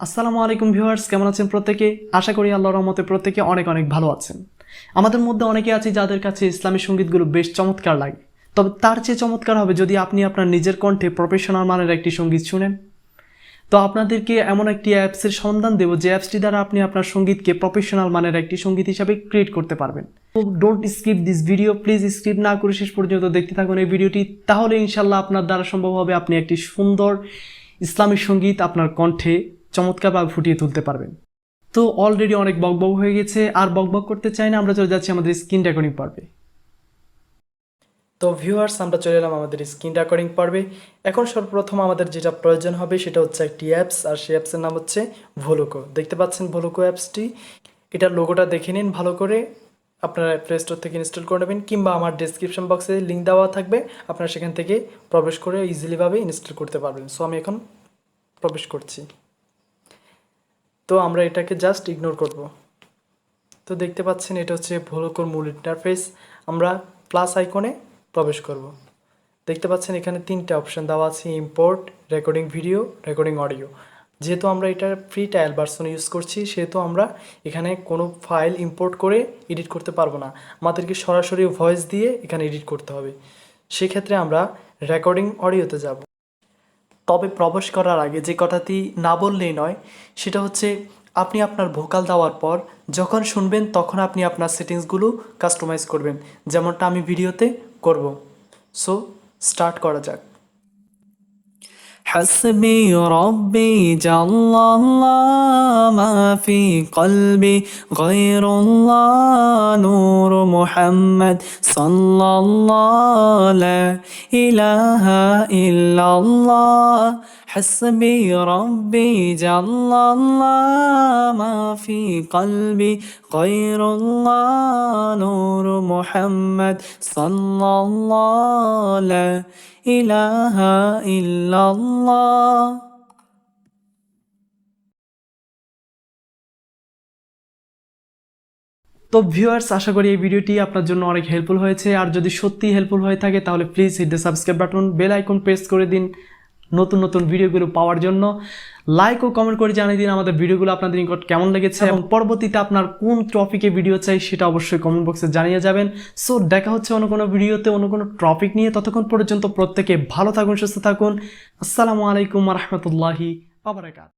আসসালামু আলাইকুম ভিউয়ার্স, কেমন আছেন প্রত্যেকে? আশা করি আল্লাহর রহমতে প্রত্যেকে অনেক অনেক ভালো আছেন। আমাদের মধ্যে অনেকে আছে যাদের কাছে ইসলামী সঙ্গীতগুলো বেশ চমৎকার লাগে, তবে তার চেয়ে চমৎকার হবে যদি আপনি আপনার নিজের কণ্ঠে প্রফেশনাল মানের একটি সঙ্গীত শুনেন। তো আপনাদেরকে এমন একটি অ্যাপসের সন্ধান দেব যে অ্যাপসটি দ্বারা আপনি আপনার সঙ্গীতকে প্রফেশনাল মানের একটি সঙ্গীত হিসাবে ক্রিয়েট করতে পারবেন। তো don't skip this video, please skip না করে শেষ পর্যন্ত দেখতে থাকুন এই ভিডিওটি, তাহলে ইনশাল্লাহ আপনার দ্বারা সম্ভব হবে আপনি একটি সুন্দর ইসলামী সঙ্গীত আপনার কণ্ঠে চমৎকারভাবে ফুটিয়ে তুলতে পারবেন। তো অলরেডি অনেক বকবক হয়ে গেছে, আর বকবক করতে চাই না, আমরা চলে যাচ্ছি আমাদের স্ক্রিন রেকর্ডিং পর্বে। তো ভিউয়ার্স, আমরা চলে এলাম আমাদের স্ক্রিন রেকর্ডিং পর্বে। এখন সর্বপ্রথম আমাদের যেটা প্রয়োজন হবে সেটা হচ্ছে একটি অ্যাপস, আর সেই অ্যাপসের নাম হচ্ছে ভোলোকো। দেখতে পাচ্ছেন ভোলোকো অ্যাপসটি, এটার লোগোটা দেখে নিন ভালো করে। আপনারা প্লে স্টোর থেকে ইনস্টল করে নেবেন, কিংবা আমার ডেসক্রিপশন বক্সে লিঙ্ক দেওয়া থাকবে, আপনারা সেখান থেকে প্রবেশ করে ইজিলিভাবে ইনস্টল করতে পারবেন। সো আমি এখন প্রবেশ করছি। তো আমরা এটাকে জাস্ট ইগনোর করব। তো দেখতে পাচ্ছেন এটা হচ্ছে ভোলোকোর মূল ইন্টারফেস। আমরা প্লাস আইকনে প্রবেশ করব। দেখতে পাচ্ছেন এখানে তিনটা অপশন দেওয়া আছে: import, recording video, recording audio. যেহেতু আমরা এটা ফ্রি ট্রায়াল ভার্সন ইউজ করছি, সেহেতু আমরা এখানে কোনো ফাইল ইম্পোর্ট করে এডিট করতে পারবো না, আমাদেরকে সরাসরি ভয়েস দিয়ে এখানে এডিট করতে হবে। সেক্ষেত্রে আমরা রেকর্ডিং অডিওতে যাব। তবে প্রবেশ করার আগে যে কথাটি না বললেই নয়, সেটা হচ্ছে আপনি আপনার ভোকাল দেওয়ার পর যখন শুনবেন তখন আপনি আপনার সেটিংসগুলো কাস্টমাইজ করবেন, যেমনটা আমি ভিডিওতে করব। সো স্টার্ট করা যাক। حسبي ربي جل الله ما في قلبي غير الله نور محمد صلى الله لا إله إلا الله حسبي ربي جل الله ما في قلبي غير الله نور محمد صلى الله لا ইলাহা ইল্লাল্লাহ। তো ভিউয়ার্স, আশা করি এই ভিডিওটি আপনার জন্য অনেক হেল্পফুল হয়েছে, আর যদি সত্যি হেল্পফুল হয়ে থাকে তাহলে please hit the subscribe button, bell icon press করে দিন নতুন নতুন ভিডিওগুলো পাওয়ার জন্য। লাইক ও কমেন্ট করে জানিয়ে দিন আমাদের ভিডিওগুলো আপনাদের নিকট কেমন লেগেছে, এবং পরবর্তীতে আপনার কোন টপিকে ভিডিও চাই সেটা অবশ্যই কমেন্ট বক্সে জানিয়ে যাবেন। সো দেখা হচ্ছে অন্য কোনো ভিডিওতে অন্য কোনো টপিক নিয়ে। ততক্ষণ পর্যন্ত প্রত্যেকে ভালো থাকুন, সুস্থ থাকুন। আসসালামু আলাইকুম ওয়া রাহমাতুল্লাহি ওয়া বারাকাতুহু।